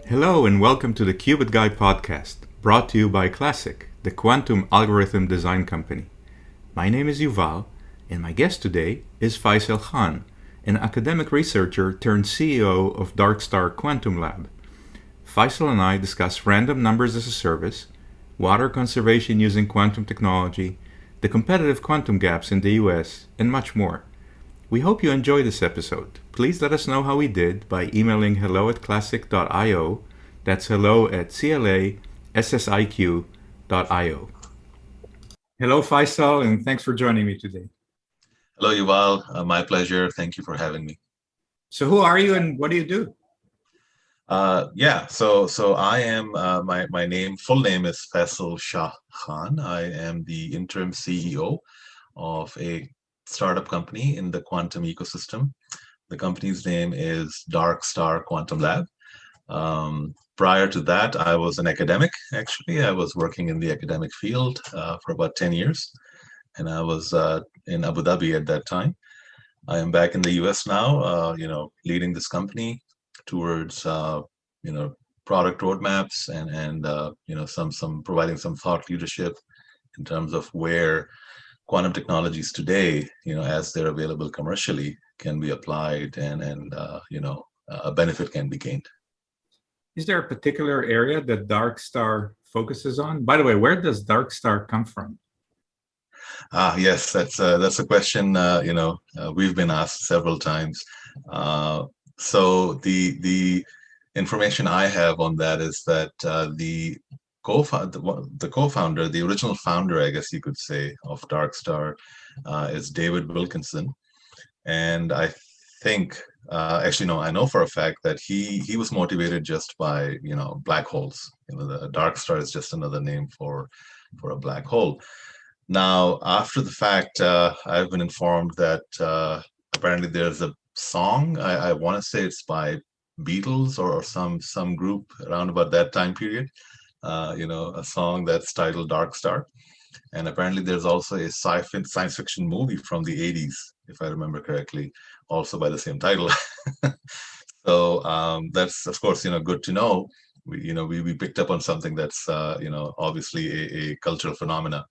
Hello and welcome to the Qubit Guy podcast, brought to you by Classiq, the quantum algorithm design company. My name is Yuval, and my guest today is Faisal Khan, an academic researcher turned CEO of Darkstar Quantum Lab. Faisal and I discuss random numbers as a service, water conservation using quantum technology, the competitive quantum gaps in the US, and much more. We hope you enjoy this episode. Please let us know how we did by emailing hello@classiq.io. That's hello at classiq.io. Hello, Faisal, and thanks for joining me today. Hello, Yuval. My pleasure. Thank you for having me. So who are you and what do you do? So I am, my full name is Faisal Shah Khan. I am the interim CEO of a startup company in the quantum ecosystem. The company's name is Darkstar Quantum Lab. Prior to that, I was an academic, actually. I was working in the academic field for about 10 years, and I was in Abu Dhabi at that time. I am back in the US now, leading this company towards, product roadmaps and some providing some thought leadership in terms of where quantum technologies today, as they're available commercially, can be applied and a benefit can be gained. Is there a particular area that Darkstar focuses on? By the way, where does Darkstar come from? Yes, that's a question we've been asked several times. So the information I have on that is that the co-founder, the original founder, I guess you could say, of Darkstar is David Wilkinson, and I think I know for a fact that he was motivated just by black holes. The Darkstar is just another name for a black hole. Now, after the fact, I've been informed that apparently there's a song. I want to say it's by Beatles or some group around about that time period. A song that's titled Darkstar. And apparently there's also a science fiction movie from the 80s, if I remember correctly, also by the same title. So that's, of course, good to know. We picked up on something that's, obviously a cultural phenomena,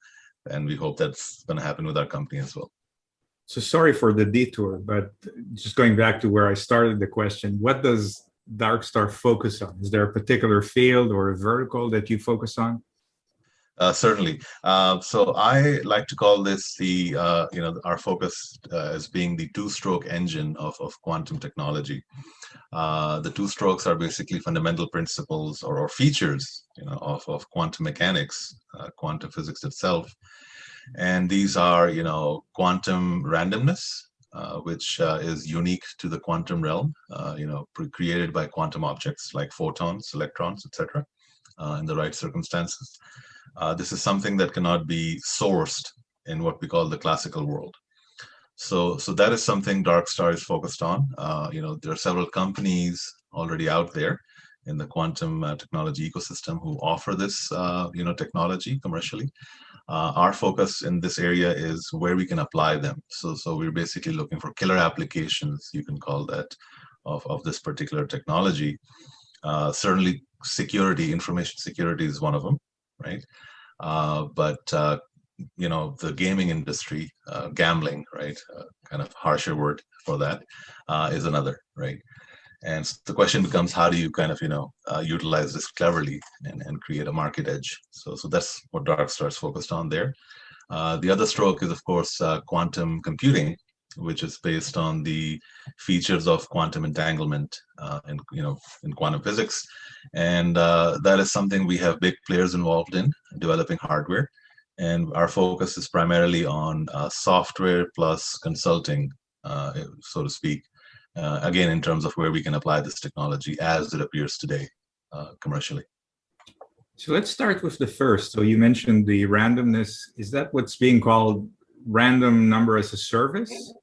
and we hope that's going to happen with our company as well. So sorry for the detour, but just going back to where I started the question, what does Darkstar focus on? Is there a particular field or a vertical that you focus on? Certainly. So I like to call this our focus as being the two-stroke engine of quantum technology. The two strokes are basically fundamental principles or features of quantum mechanics, quantum physics itself. And these are, quantum randomness, which is unique to the quantum realm, created by quantum objects like photons, electrons, etc., in the right circumstances. This is something that cannot be sourced in what we call the classical world. So that is something Darkstar is focused on. There are several companies already out there in the quantum technology ecosystem who offer this, technology commercially. Our focus in this area is where we can apply them. So we're basically looking for killer applications, you can call that, of this particular technology. Certainly security, information security is one of them, right? But the gaming industry, gambling, right? Kind of harsher word for that, is another, right? And so the question becomes, how do you kind of, utilize this cleverly and create a market edge? So that's what Darkstar is focused on there. The other stroke is, of course, quantum computing, which is based on the features of quantum entanglement in quantum physics. And that is something we have big players involved in developing hardware. And our focus is primarily on software plus consulting, so to speak, again, in terms of where we can apply this technology as it appears today commercially. So let's start with the first. So you mentioned the randomness. Is that what's being called random number as a service?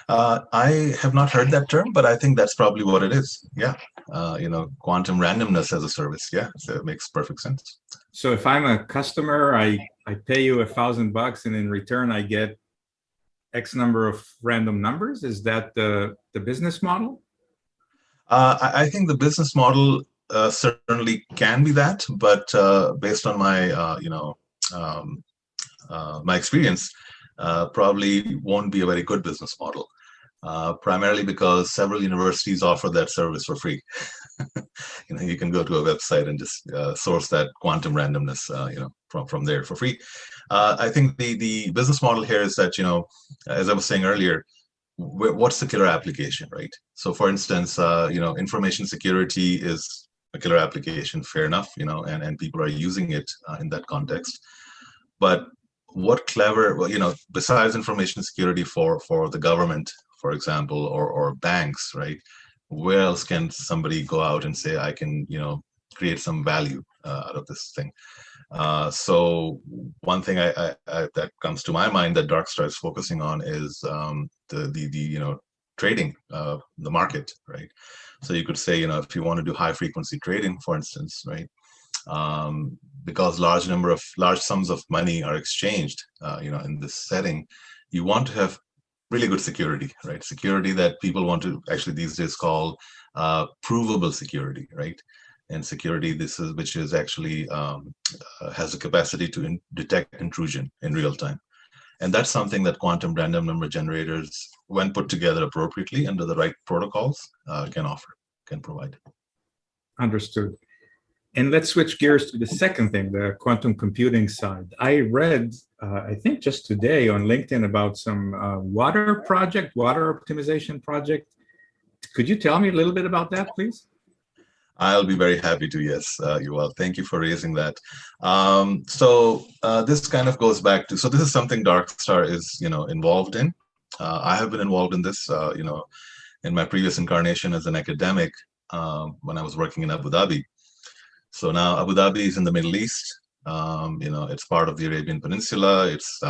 I have not heard that term, but I think that's probably what it is. Yeah. Quantum randomness as a service. Yeah. So it makes perfect sense. So if I'm a customer, I pay you $1,000 and in return I get X number of random numbers? Is that the business model? I think the business model certainly can be that, but based on my um, my experience, probably won't be a very good business model. Primarily because several universities offer that service for free. You can go to a website and just source that quantum randomness, from there for free. I think the business model here is that, as I was saying earlier, what's the killer application, right? So, for instance, information security is a killer application, fair enough, and people are using it in that context. But what clever, well, besides information security for the government, for example, or banks, right? Where else can somebody go out and say, I can, create some value out of this thing? So one thing that comes to my mind that Darkstar is focusing on is the trading, the market, right? So you could say, if you want to do high frequency trading, for instance, right? Because large sums of money are exchanged, in this setting, you want to have really good security, right? Security that people want to actually these days call provable security, right? And security which is actually has the capacity to detect intrusion in real time. And that's something that quantum random number generators, when put together appropriately under the right protocols, can provide. Understood. And let's switch gears to the second thing, the quantum computing side. I read, I think just today on LinkedIn about some water optimization project. Could you tell me a little bit about that, please? I'll be very happy to. Yes, Yuval. Thank you for raising that. This kind of goes back to, so this is something Darkstar is, involved in. I have been involved in this, in my previous incarnation as an academic when I was working in Abu Dhabi. So now Abu Dhabi is in the Middle East. It's part of the Arabian Peninsula. It's,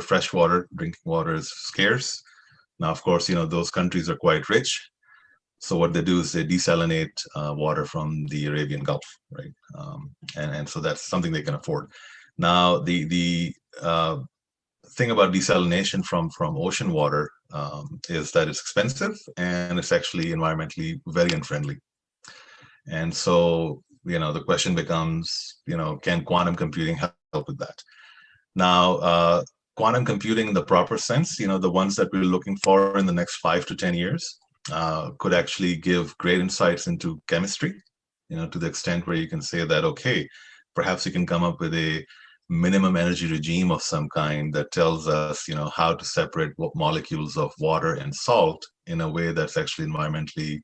fresh water, drinking water is scarce. Now, of course, those countries are quite rich. So what they do is they desalinate water from the Arabian Gulf, right? And so that's something they can afford. Now, the thing about desalination from ocean water is that it's expensive and it's actually environmentally very unfriendly. And so, the question becomes, can quantum computing help with that? Now, quantum computing in the proper sense, the ones that we're looking for in the next 5 to 10 years, could actually give great insights into chemistry, to the extent where you can say that, okay, perhaps you can come up with a minimum energy regime of some kind that tells us, how to separate molecules of water and salt in a way that's actually environmentally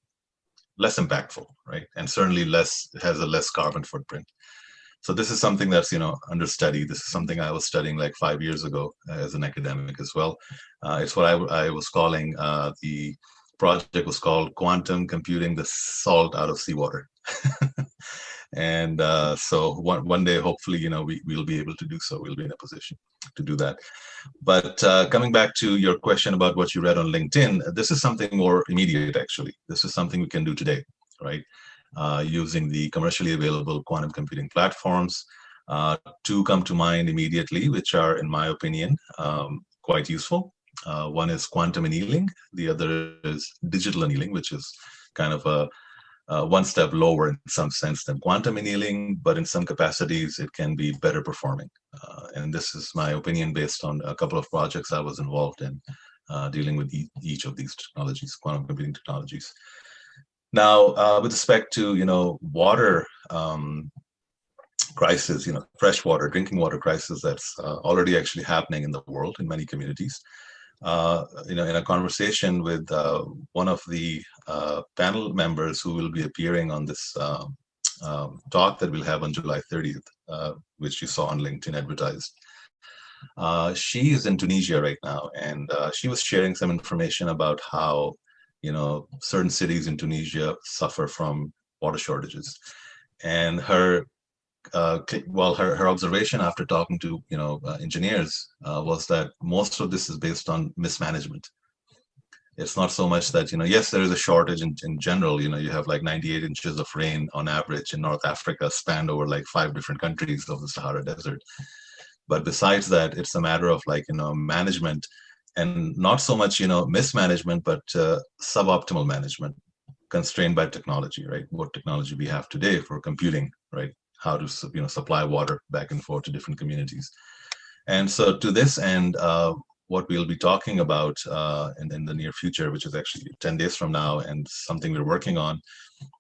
less impactful, right? And certainly has a less carbon footprint. So this is something that's, under study. This is something I was studying like 5 years ago as an academic as well. It's what I was calling, the project was called Quantum Computing the Salt Out of Seawater. And so one day, hopefully, we'll be able to do so. We'll be in a position to do that. But coming back to your question about what you read on LinkedIn, this is something more immediate, actually. This is something we can do today, right? Using the commercially available quantum computing platforms. Two come to mind immediately, which are, in my opinion, quite useful. One is quantum annealing. The other is digital annealing, which is kind of a one step lower in some sense than quantum annealing, but in some capacities it can be better performing. And this is my opinion based on a couple of projects I was involved in dealing with each of these technologies, quantum computing technologies. Now, with respect to water crisis, fresh water, drinking water crisis that's already actually happening in the world in many communities. In a conversation with one of the panel members who will be appearing on this talk that we'll have on July 30th, which you saw on LinkedIn advertised. She is in Tunisia right now, and she was sharing some information about how, certain cities in Tunisia suffer from water shortages. And her observation after talking to engineers was that most of this is based on mismanagement. It's not so much that yes, there is a shortage in general. You have like 98 inches of rain on average in North Africa, spanned over like 5 different countries of the Sahara Desert. But besides that, it's a matter of management and not so much, mismanagement, but suboptimal management, constrained by technology, right? What technology we have today for computing, right? How to, supply water back and forth to different communities. And so to this end, what we'll be talking about in the near future, which is actually 10 days from now, and something we're working on,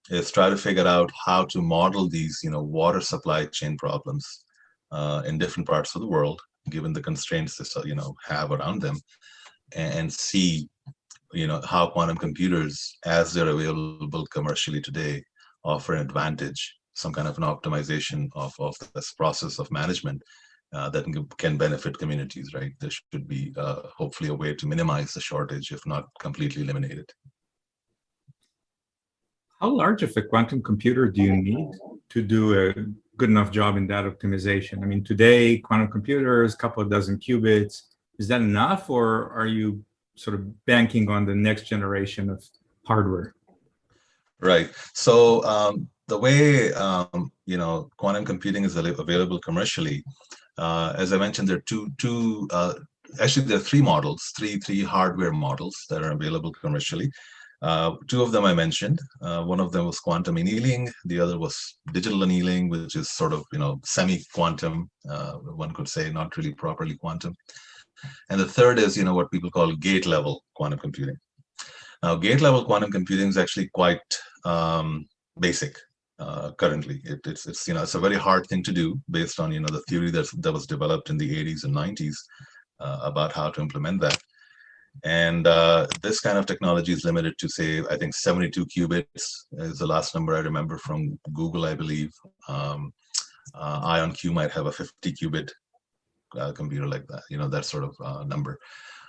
is try to figure out how to model these, water supply chain problems in different parts of the world, given the constraints this, have around them, and see, how quantum computers, as they're available commercially today, offer an advantage, some kind of an optimization of this process of management that can benefit communities, right? There should be hopefully a way to minimize the shortage, if not completely eliminate it. How large of a quantum computer do you need to do a good enough job in that optimization? I mean, today, quantum computers, a couple of dozen qubits, is that enough, or are you sort of banking on the next generation of hardware? Right. So the way quantum computing is available commercially, as I mentioned, there are actually there are three models, three hardware models that are available commercially. Two of them I mentioned. One of them was quantum annealing. The other was digital annealing, which is sort of, semi-quantum, one could say, not really properly quantum. And the third is, what people call gate level quantum computing. Now, gate level quantum computing is actually quite basic currently. It's a very hard thing to do based on, the theory that was developed in the 80s and 90s about how to implement that. And this kind of technology is limited to, say, I think 72 qubits is the last number I remember from Google, I believe. IonQ might have a 50 qubit computer like that, that sort of number.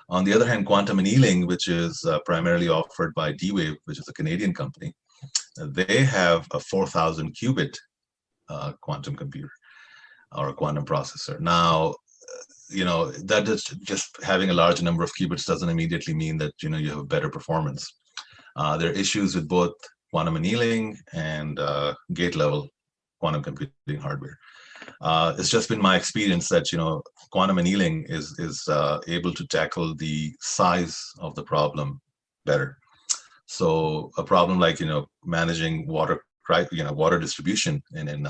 On the other hand, quantum annealing, which is primarily offered by D-Wave, which is a Canadian company, they have a 4,000 qubit quantum computer or a quantum processor. Now, that is just having a large number of qubits doesn't immediately mean that, you have better performance. There are issues with both quantum annealing and gate level quantum computing hardware. It's just been my experience that, quantum annealing is able to tackle the size of the problem better. So a problem like, managing water distribution in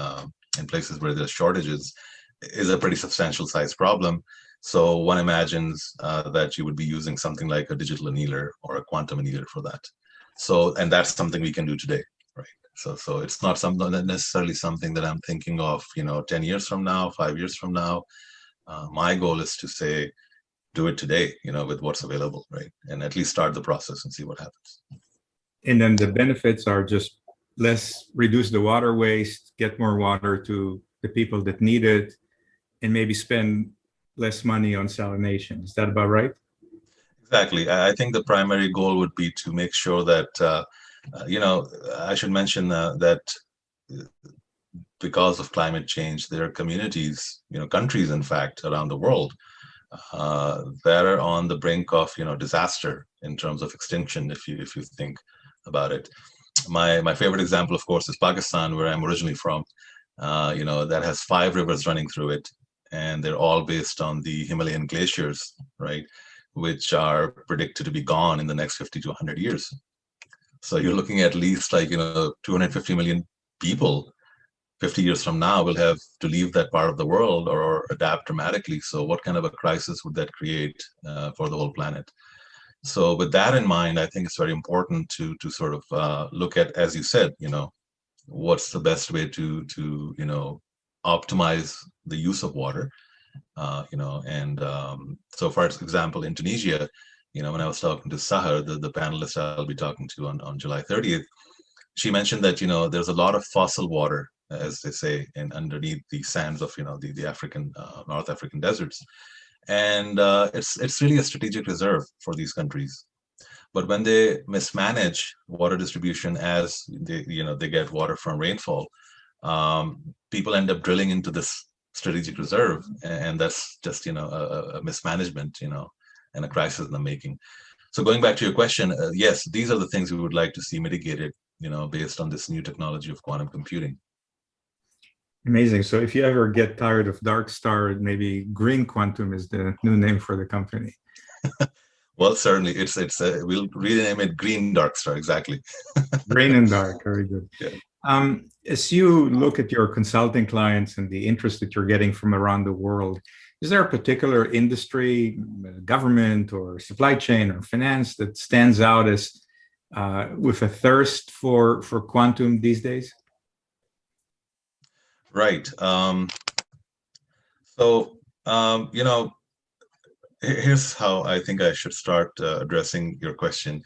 places where there's shortages is a pretty substantial size problem. So one imagines that you would be using something like a digital annealer or a quantum annealer for that. So, and that's something we can do today, right? So it's not necessarily something that I'm thinking of, 10 years from now, 5 years from now. My goal is to say, do it today, with what's available, right? And at least start the process and see what happens. And then the benefits are just reduce the water waste, get more water to the people that need it, and maybe spend less money on salination. Is that about right? Exactly. I think the primary goal would be to make sure that, I should mention that because of climate change, there are communities, countries, in fact, around the world that are on the brink of, disaster in terms of extinction, if you think about it. My favorite example, of course, is Pakistan, where I'm originally from. That has 5 rivers running through it, and they're all based on the Himalayan glaciers, right, which are predicted to be gone in the next 50 to 100 years. So you're looking at least 250 million people 50 years from now will have to leave that part of the world or adapt dramatically. So what kind of a crisis would that create for the whole planet? So with that in mind, I think it's very important to sort of look at, as you said, what's the best way to optimize the use of water. And so for example, in Tunisia, when I was talking to Sahar, the panelist I'll be talking to on July 30th, she mentioned that, there's a lot of fossil water, as they say, underneath the sands of, the African, North African deserts. And it's really a strategic reserve for these countries. But when they mismanage water distribution as they get water from rainfall, people end up drilling into this strategic reserve, and that's just a mismanagement, and a crisis in the making. So going back to your question, yes, these are the things we would like to see mitigated, based on this new technology of quantum computing. Amazing. So if you ever get tired of dark star, maybe green quantum is the new name for the company. Well, certainly, we'll rename it Green Dark Star. Exactly. Green and dark, very good. Yeah. As you look at your consulting clients and the interest that you're getting from around the world, is there a particular industry, government or supply chain or finance that stands out as with a thirst for quantum these days? Right. So, here's how I think I should start addressing your question.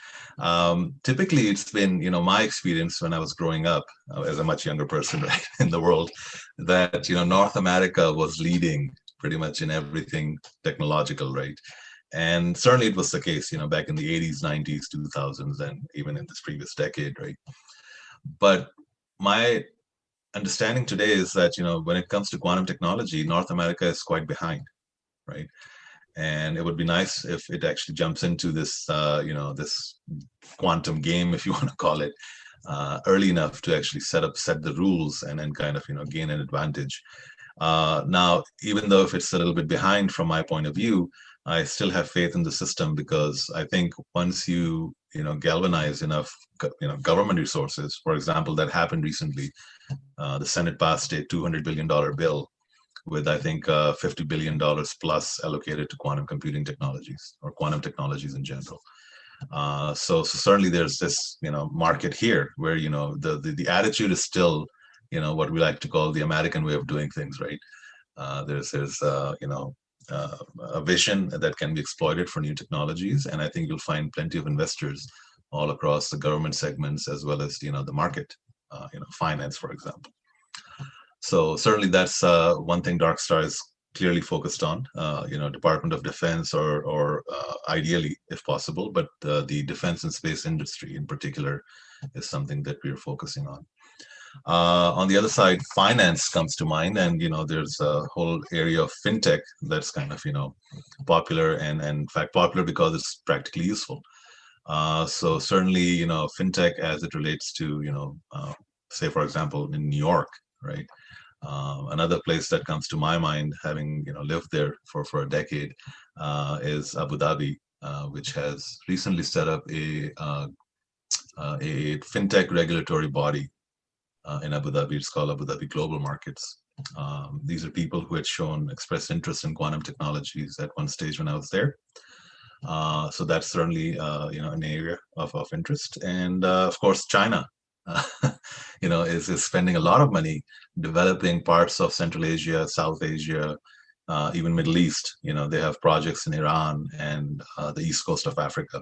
Typically, it's been, my experience when I was growing up as a much younger person, right, in the world, that, North America was leading pretty much in everything technological, right? And certainly it was the case, back in the 80s, 90s, 2000s, and even in this previous decade, right? But my understanding today is that, when it comes to quantum technology, North America is quite behind, right? And it would be nice if it actually jumps into this this quantum game, if you want to call it, early enough to actually set the rules and then kind of gain an advantage. Now, even though if it's a little bit behind from my point of view, I still have faith in the system, because I think once galvanize enough government resources. For example, that happened recently. The Senate passed a $200 billion bill with, I think, $50 billion plus allocated to quantum computing technologies, or quantum technologies in general. So certainly there's this market here where the attitude is still what we like to call the American way of doing things, right? There's a vision that can be exploited for new technologies, and I think you'll find plenty of investors all across the government segments, as well as the market, finance, for example. So certainly that's one thing Darkstar is clearly focused on. Department of Defense, or ideally, if possible, but the defense and space industry in particular is something that we're focusing on. On the other side, finance comes to mind, and there's a whole area of fintech that's kind of popular, and in fact popular because it's practically useful. So certainly fintech, as it relates to say for example in New York, right? Another place that comes to my mind, having lived there for a decade, is Abu Dhabi, which has recently set up a fintech regulatory body in Abu Dhabi. It's called Abu Dhabi Global Markets. These are people who had expressed interest in quantum technologies at one stage when I was there. So that's certainly an area of interest, and of course China, is spending a lot of money developing parts of Central Asia, South Asia, even Middle East. They have projects in Iran and the east coast of Africa.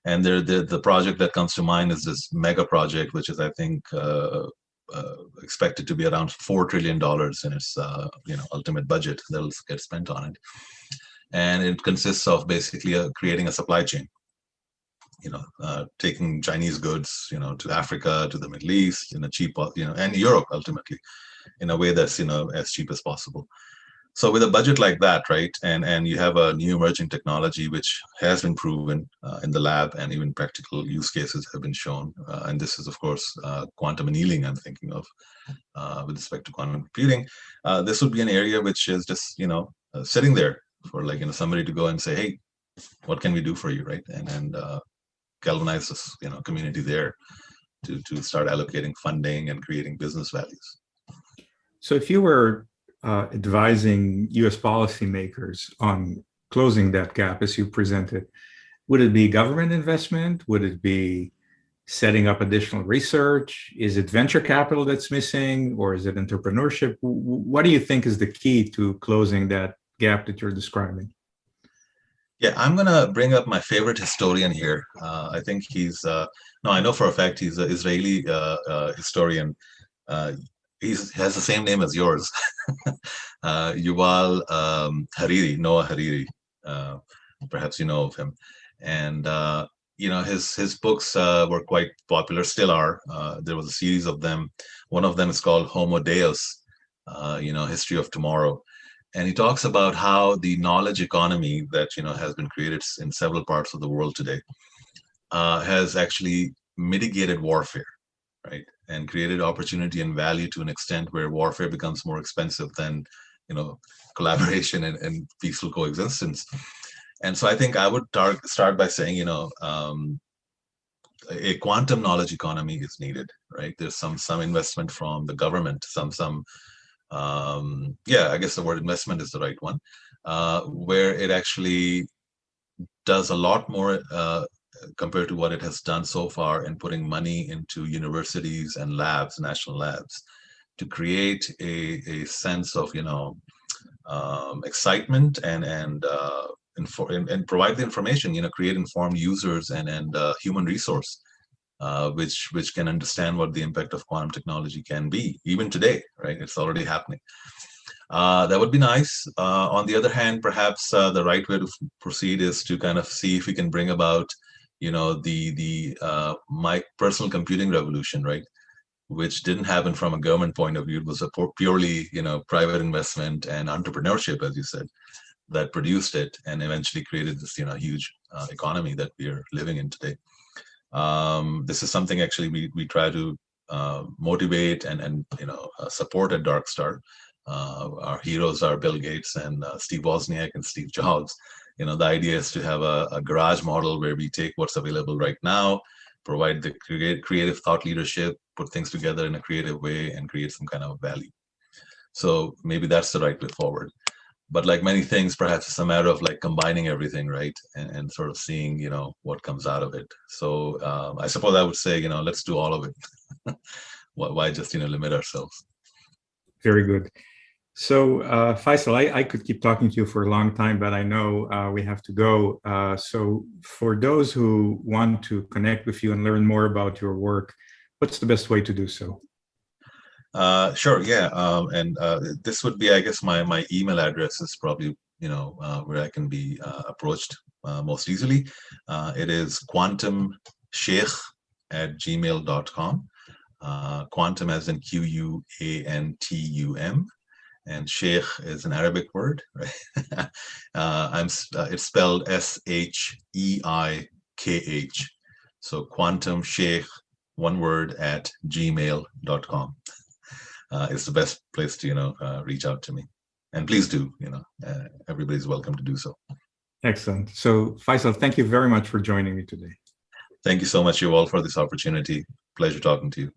And the project that comes to mind is this mega project, which is, I think, expected to be around $4 trillion in its ultimate budget that'll get spent on it. And it consists of basically creating a supply chain, taking Chinese goods, to Africa, to the Middle East, in a cheap, and Europe ultimately, in a way that's, as cheap as possible. So with a budget like that, right, and you have a new emerging technology which has been proven in the lab, and even practical use cases have been shown, and this is of course quantum annealing I'm thinking of with respect to quantum computing. This would be an area which is just sitting there for somebody to go and say, hey, what can we do for you, right? And galvanize this community there to start allocating funding and creating business values. So if you were advising U.S. policymakers on closing that gap as you presented, would it be government investment? Would it be setting up additional research? Is it venture capital that's missing, or is it entrepreneurship? What do you think is the key to closing that gap that you're describing? Yeah, I'm gonna bring up my favorite historian here. I think he's no, I know for a fact he's an Israeli historian. He has the same name as yours, Yuval Noah Hariri. Perhaps you know of him, and his books were quite popular, still are. There was a series of them. One of them is called Homo Deus, History of Tomorrow, and he talks about how the knowledge economy that has been created in several parts of the world today has actually mitigated warfare, right, and created opportunity and value to an extent where warfare becomes more expensive than collaboration and peaceful coexistence. And so I think I would start by saying, a quantum knowledge economy is needed, right? There's some investment from the government, yeah, I guess the word investment is the right one, where it actually does a lot more compared to what it has done so far in putting money into universities and labs, national labs, to create a sense of, excitement and provide the information, create informed users and human resource, which can understand what the impact of quantum technology can be, even today, right? It's already happening. That would be nice. On the other hand, perhaps the right way to proceed is to kind of see if we can bring about, the my personal computing revolution, right? Which didn't happen from a government point of view. It was a purely, private investment and entrepreneurship, as you said, that produced it and eventually created this, huge economy that we are living in today. This is something actually we try to motivate and support at Darkstar. Our heroes are Bill Gates and Steve Wozniak and Steve Jobs. The idea is to have a garage model where we take what's available right now, provide the creative thought leadership, put things together in a creative way, and create some kind of value. So maybe that's the right way forward. But like many things, perhaps it's a matter of like combining everything, right, and sort of seeing, what comes out of it. So I suppose I would say, let's do all of it. Why just, limit ourselves? Very good. So, Faisal, I could keep talking to you for a long time, but I know we have to go. So for those who want to connect with you and learn more about your work, what's the best way to do so? Sure, yeah. And this would be, I guess, my email address is probably, where I can be approached most easily. It is quantumsheikh@gmail.com. Quantum as in Quantum, and sheikh is an Arabic word, right? It's spelled Sheikh. So quantum sheikh, one word, at gmail.com. Is the best place to reach out to me, and please do. Everybody's welcome to do so. Excellent. So Faisal, thank you very much for joining me today. Thank you so much, you all, for this opportunity. Pleasure talking to you.